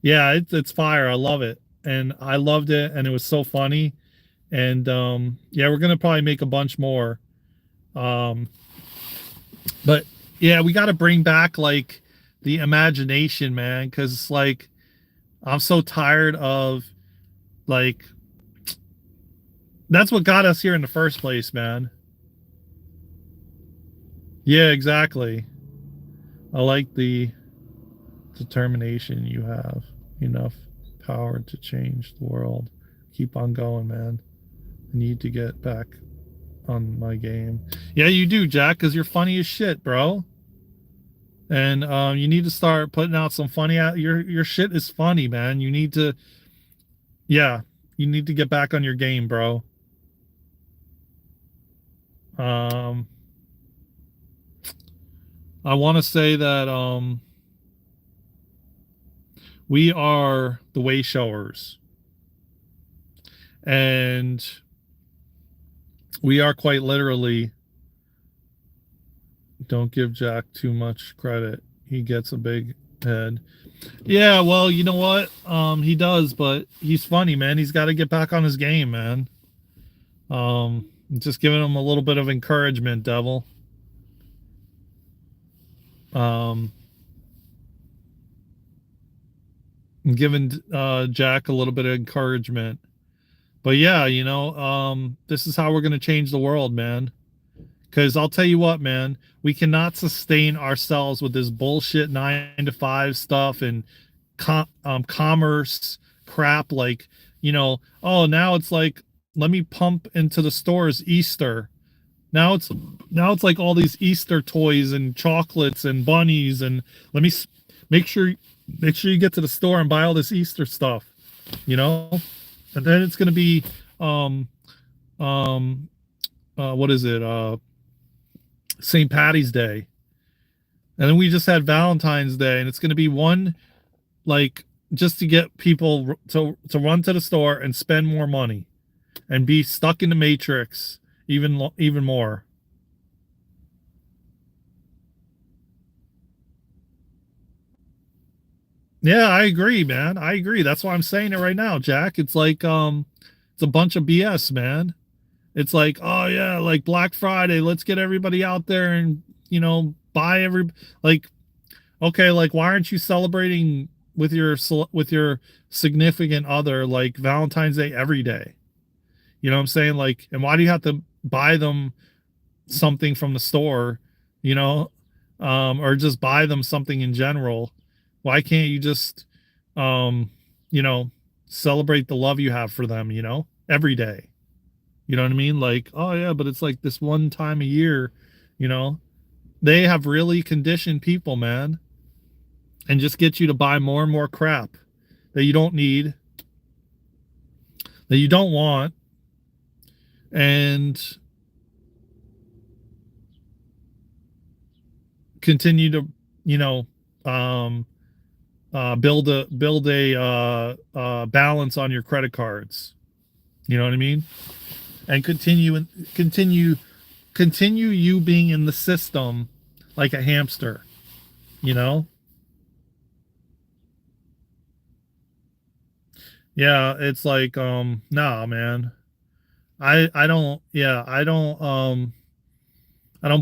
yeah, it's fire. I love it, and I loved it, and it was so funny. And yeah, we're gonna probably make a bunch more. Um, but yeah, we got to bring back like the imagination, man, because like I'm so tired of like that's what got us here in the first place, man. Yeah, exactly. I like the determination you have, enough power to change the world. Keep on going, man. I need to get back on my game. Yeah, you do, Jack, because you're funny as shit, bro. And you need to start putting out some funny out. Your shit is funny, man. You need to, yeah, you need to get back on your game, bro. Um, I want to say that we are the way showers, and we are quite literally. Don't give Jack too much credit. He gets a big head. Yeah, well, you know what? He does, but he's funny, man. He's got to get back on his game, man. Just giving him a little bit of encouragement, devil. Giving Jack a little bit of encouragement. But yeah, this is how we're going to change the world, man. Because I'll tell you what, man, we cannot sustain ourselves with this bullshit 9 to 5 stuff and commerce crap. Like, oh, now it's like, let me pump into the stores Easter. Now it's like all these Easter toys and chocolates and bunnies, and let me make sure you get to the store and buy all this Easter stuff, and then it's gonna be what is it, St. Patty's Day, and then we just had Valentine's Day, and it's gonna be one, like, just to get people to run to the store and spend more money and be stuck in the matrix even more. Yeah, I agree, man. I agree. That's why I'm saying it right now, Jack. It's like it's a bunch of BS, man. It's like, oh yeah, like Black Friday, let's get everybody out there and, buy like, okay, like why aren't you celebrating with your significant other like Valentine's Day every day? You know what I'm saying? Like, and why do you have to buy them something from the store, or just buy them something in general? Why can't you just, um, you know, celebrate the love you have for them, every day? You know what I mean? Like, oh yeah, but it's like this one time a year, you know? They have really conditioned people, man, and just get you to buy more and more crap that you don't need, that you don't want, and continue to, build a balance on your credit cards. You know what I mean? And continue you being in the system like a hamster, you know? Yeah, it's like, nah, man. I don't, yeah, I don't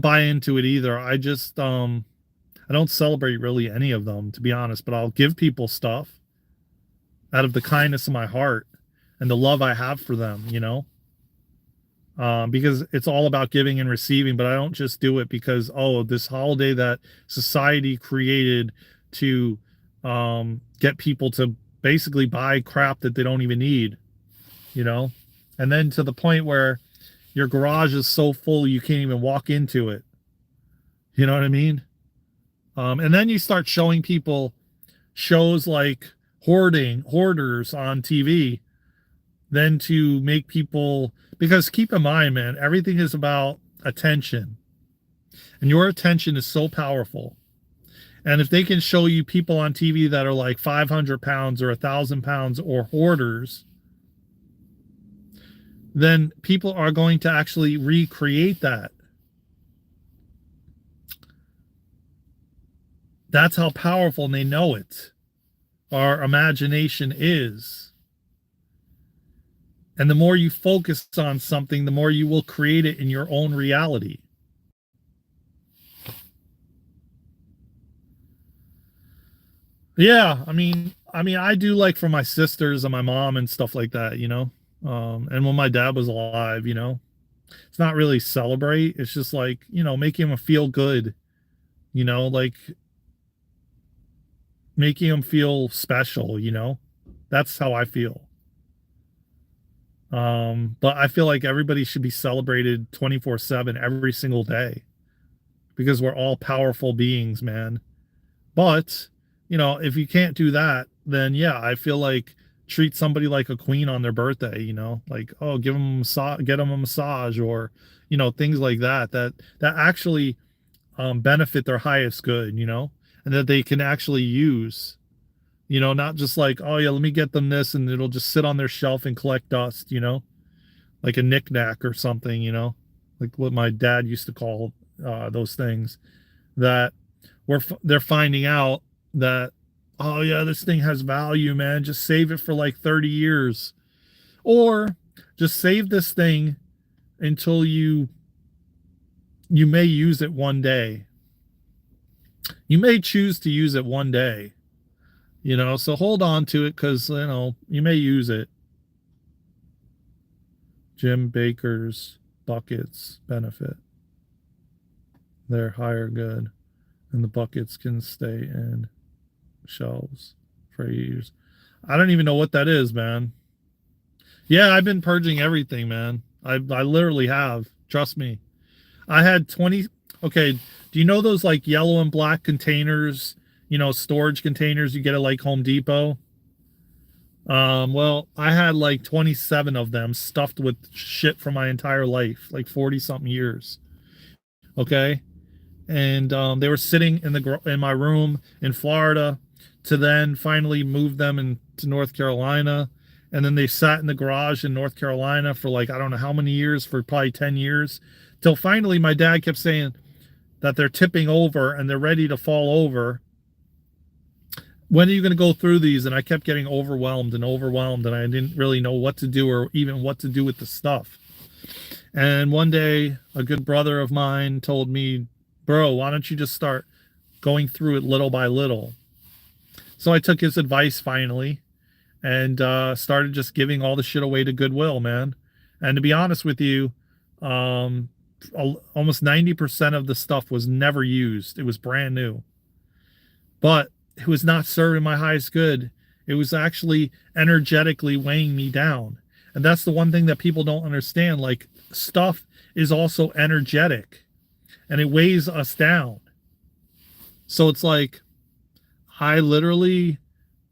buy into it either. I don't celebrate really any of them, to be honest, but I'll give people stuff out of the kindness of my heart and the love I have for them, because it's all about giving and receiving. But I don't just do it because, oh, this holiday that society created to get people to basically buy crap that they don't even need, and then to the point where your garage is so full you can't even walk into it. You know what I mean? And then you start showing people shows like hoarders on TV, than to make people, because keep in mind, man, everything is about attention, and your attention is so powerful. And if they can show you people on TV that are like 500 pounds or 1,000 pounds or hoarders, then people are going to actually recreate that. That's how powerful, and they know it, our imagination is. And the more you focus on something, the more you will create it in your own reality. Yeah, I do, like, for my sisters and my mom and stuff like that, and when my dad was alive, it's not really celebrate. It's just like, making them feel good, like making them feel special, That's how I feel. But I feel like everybody should be celebrated 24/7 every single day, because we're all powerful beings, man. But, if you can't do that, then yeah, I feel like treat somebody like a queen on their birthday, like, oh, give them a massage, get them a massage, or, things like that, that actually benefit their highest good, and that they can actually use, not just like, oh yeah, let me get them this and it'll just sit on their shelf and collect dust, like a knickknack or something, like what my dad used to call those things, that they're finding out that, oh yeah, this thing has value, man, just save it for like 30 years, or just save this thing until you may use it one day. You may choose to use it one day, so hold on to it, because you may use it. Jim Baker's buckets benefit. They're higher good, and the buckets can stay in shelves for years. I don't even know what that is, man. Yeah, I've been purging everything, man. I literally have. Trust me. I had 20. Okay, do you know those like yellow and black containers, storage containers you get at like Home Depot? Well, I had like 27 of them stuffed with shit from my entire life, like 40 something years. Okay. And they were sitting in my room in Florida, to then finally move them into North Carolina. And then they sat in the garage in North Carolina for like, I don't know how many years, for probably 10 years, till finally my dad kept saying that they're tipping over and they're ready to fall over. When are you going to go through these? And I kept getting overwhelmed, and I didn't really know what to do, or even what to do with the stuff. And one day, a good brother of mine told me, bro, why don't you just start going through it little by little? So I took his advice finally, and started just giving all the shit away to Goodwill, man. And to be honest with you, almost 90% of the stuff was never used. It was brand new. But it was not serving my highest good. It was actually energetically weighing me down. And that's the one thing that people don't understand. Like, stuff is also energetic, and it weighs us down. So it's like, I literally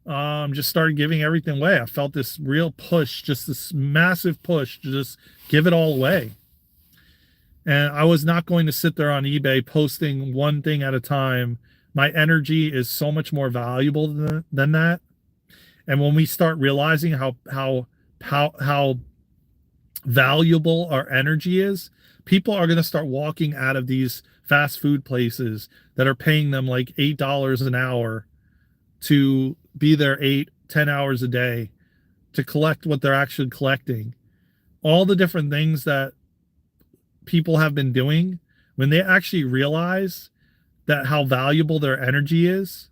just started giving everything away. I felt this real push, just this massive push to just give it all away. And I was not going to sit there on eBay posting one thing at a time. My energy is so much more valuable than that. And when we start realizing how valuable our energy is, people are going to start walking out of these fast food places that are paying them like $8 an hour to be there 8-10 hours a day to collect what they're actually collecting. All the different things that people have been doing, when they actually realize that how valuable their energy is,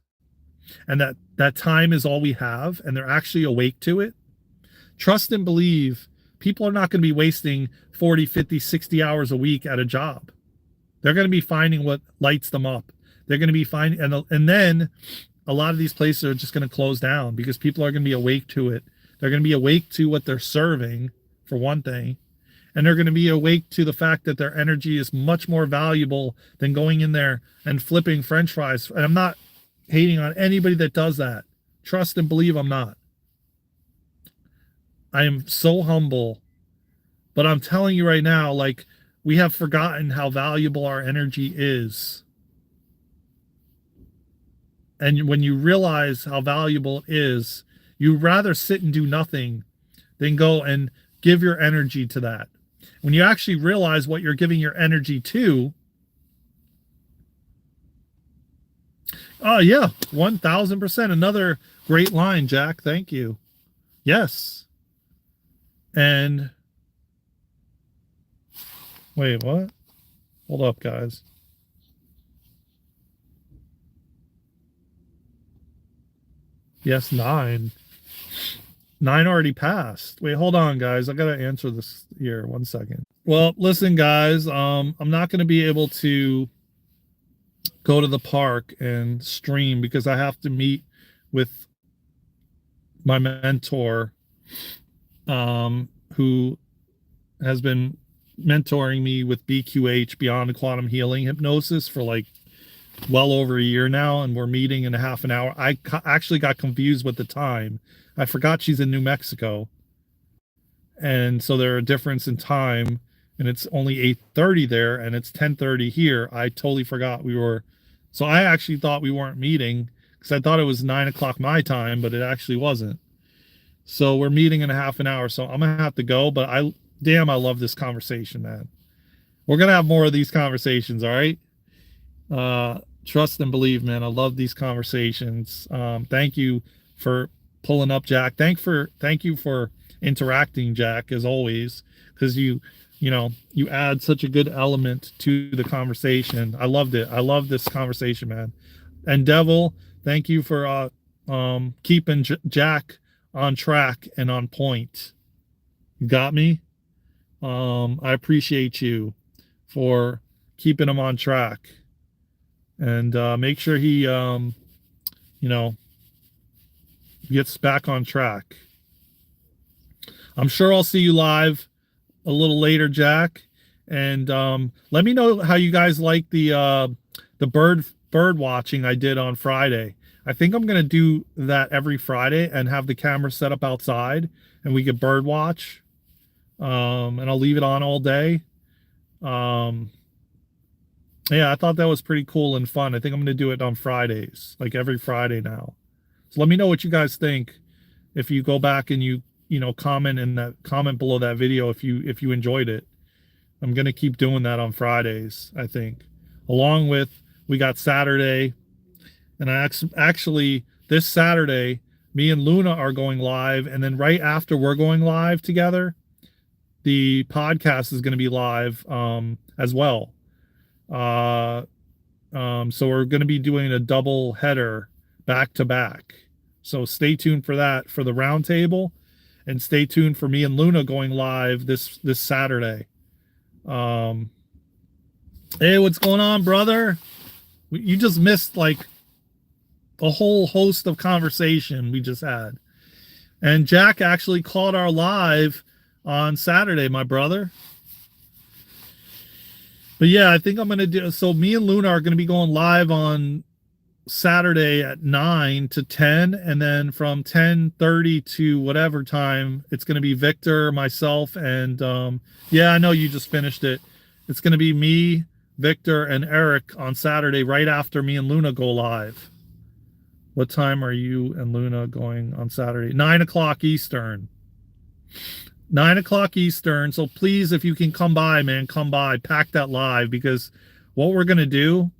and that time is all we have, and they're actually awake to it, trust and believe people are not going to be wasting 40, 50, 60 hours a week at a job. They're going to be finding what lights them up. They're going to be finding, and then a lot of these places are just going to close down, because people are going to be awake to it. They're going to be awake to what they're serving, for one thing. And they're going to be awake to the fact that their energy is much more valuable than going in there and flipping French fries. And I'm not hating on anybody that does that. Trust and believe I'm not. I am so humble, but I'm telling you right now, like, we have forgotten how valuable our energy is. And when you realize how valuable it is, you rather sit and do nothing than go and give your energy to that. When you actually realize what you're giving your energy to, oh yeah, 1000%. Another great line, Jack. Thank you. Yes. And wait, what? Hold up, guys. Yes, 9. 9 already passed. Wait, hold on, guys. I gotta answer this here. 1 second. Well, listen, guys. I'm not gonna be able to go to the park and stream because I have to meet with my mentor, who has been mentoring me with BQH, Beyond Quantum Healing Hypnosis, for like well over a year now, and we're meeting in a half an hour. I actually got confused with the time. I forgot she's in New Mexico, and so there are a difference in time, and it's only 8:30 there, and it's 10:30 here. I totally forgot we were. So I actually thought we weren't meeting because I thought it was 9 o'clock my time, but it actually wasn't. So we're meeting in a half an hour, so I'm gonna have to go. But I love this conversation, man. We're gonna have more of these conversations, all right? Trust and believe, man. I love these conversations. Thank you for pulling up, Jack. Thank you for interacting, Jack, as always, because you add such a good element to the conversation. I loved it. I love this conversation, man. And Devil, thank you for keeping Jack on track and on point. You got me. I appreciate you for keeping him on track, and make sure he gets back on track. I'm sure I'll see you live a little later, Jack, and let me know how you guys like the bird watching I did on Friday. I think I'm gonna do that every Friday and have the camera set up outside, and we could bird watch, and I'll leave it on all day. Yeah, I thought that was pretty cool and fun. I think I'm going to do it on Fridays, like every Friday now. So let me know what you guys think. If you go back and you comment in that comment below that video if you enjoyed it. I'm going to keep doing that on Fridays, I think. Along with, we got Saturday, and I actually this Saturday me and Luna are going live, and then right after we're going live together, the podcast is going to be live as well. So we're going to be doing a double header back to back. So stay tuned for that, for the roundtable, and stay tuned for me and Luna going live this Saturday. Hey, what's going on, brother? You just missed like a whole host of conversation we just had. And Jack actually caught our live on Saturday, my brother. But yeah, I think I'm going to do, so me and Luna are going to be going live on Saturday at 9 to 10, and then from 10:30 to whatever time, it's going to be Victor, myself, and yeah, I know you just finished it. It's going to be me, Victor, and Eric on Saturday right after me and Luna go live. What time are you and Luna going on Saturday? 9 o'clock Eastern. 9 o'clock Eastern. So please, if you can come by, man, come by, pack that live, because what we're going to do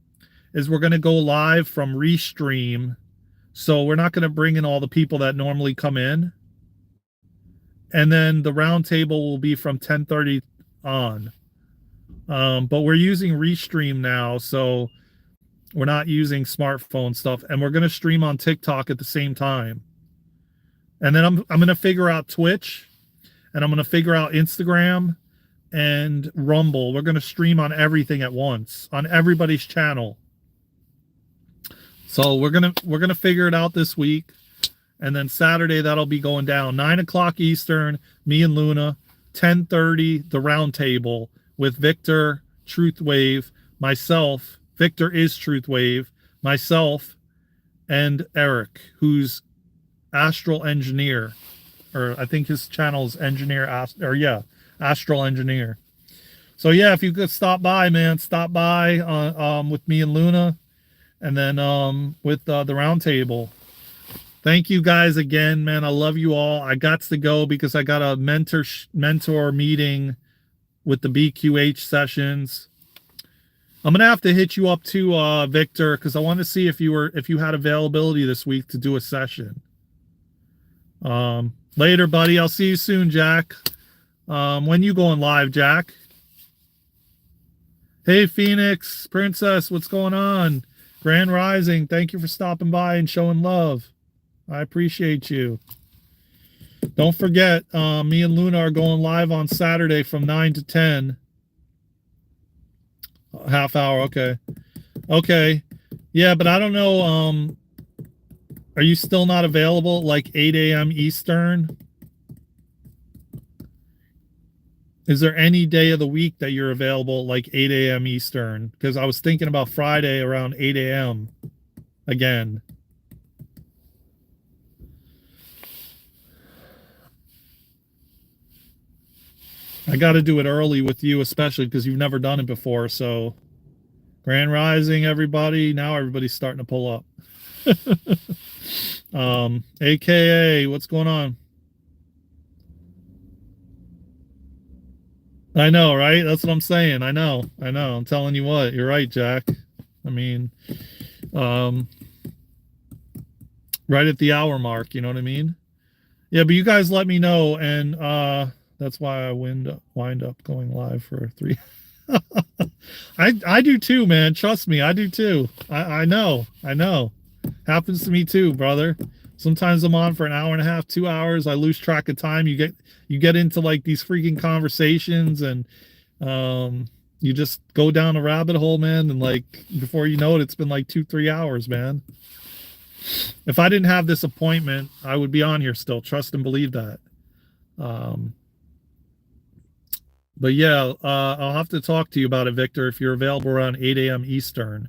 is we're going to go live from Restream. So we're not going to bring in all the people that normally come in. And then the round table will be from 10:30 on. But we're using Restream now, so we're not using smartphone stuff. And we're going to stream on TikTok at the same time. And then I'm going to figure out Twitch, and I'm going to figure out Instagram and Rumble. We're going to stream on everything at once, on everybody's channel. So we're gonna figure it out this week, and then Saturday that'll be going down 9 o'clock Eastern. Me and Luna, 10:30 the round table with Victor, Truth Wave, myself. Victor is Truth Wave, myself, and Eric, who's Astral Engineer. or I think his channel is Engineer Astral Engineer. So yeah, if you could stop by, man, stop by with me and Luna, and then with the round table. Thank you guys again, man. I love you all. I got to go because I got a mentor meeting with the BQH sessions. I'm gonna have to hit you up too, Victor, because I want to see if you had availability this week to do a session. Later, buddy. I'll see you soon, Jack. When you going live, Jack? Hey, Phoenix Princess, what's going on? Grand Rising. Thank you for stopping by and showing love. I appreciate you. Don't forget, me and Luna are going live on Saturday from 9 to 10. Half hour, okay. Okay. Yeah, but I don't know, are you still not available like 8 a.m. Eastern? Is there any day of the week that you're available like 8 a.m. Eastern? Because I was thinking about Friday around 8 a.m. again. I got to do it early with you, especially because you've never done it before. So, Grand Rising, everybody. Now everybody's starting to pull up. AKA, what's going on? I know, right? That's what I'm saying. I know. I'm telling you what. You're right, Jack. I mean, right at the hour mark. You know what I mean? Yeah, but you guys let me know, and that's why I wind up going live for 3. I do too, man. Trust me, I do too. I know. Happens to me too, brother. Sometimes I'm on for an hour and a half, 2 hours. I lose track of time. You get into like these freaking conversations, and you just go down a rabbit hole, man. And like before you know it, it's been like 2-3 hours, man. If I didn't have this appointment, I would be on here still. Trust and believe that. But yeah, I'll have to talk to you about it, Victor, if you're available around 8 a.m. Eastern.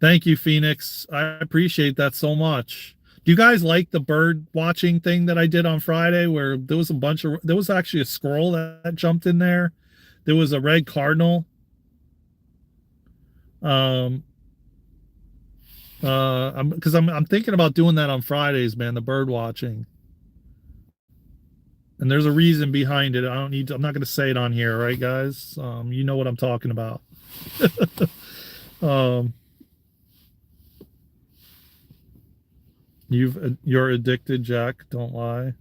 Thank you, Phoenix. I appreciate that so much. Do you guys like the bird watching thing that I did on Friday, where there was actually a squirrel that jumped in there? There was a red cardinal. Because I'm thinking about doing that on Fridays, man, the bird watching. And there's a reason behind it. I'm not going to say it on here, right, guys? You know what I'm talking about. You're addicted, Jack. Don't lie.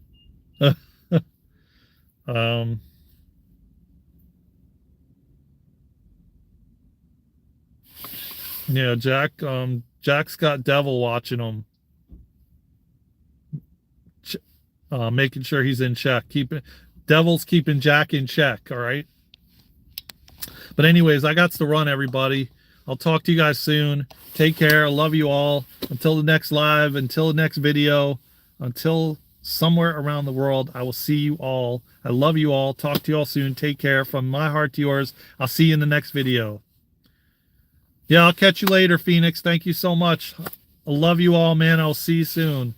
Yeah, Jack's got devil watching him, making sure he's in check. Devil's keeping Jack in check. All right. But anyways, I got to run, everybody. I'll talk to you guys soon. Take care. I love you all. Until the next live, until the next video, until somewhere around the world, I will see you all. I love you all. Talk to you all soon. Take care. From my heart to yours. I'll see you in the next video. Yeah, I'll catch you later, Phoenix. Thank you so much. I love you all, man. I'll see you soon.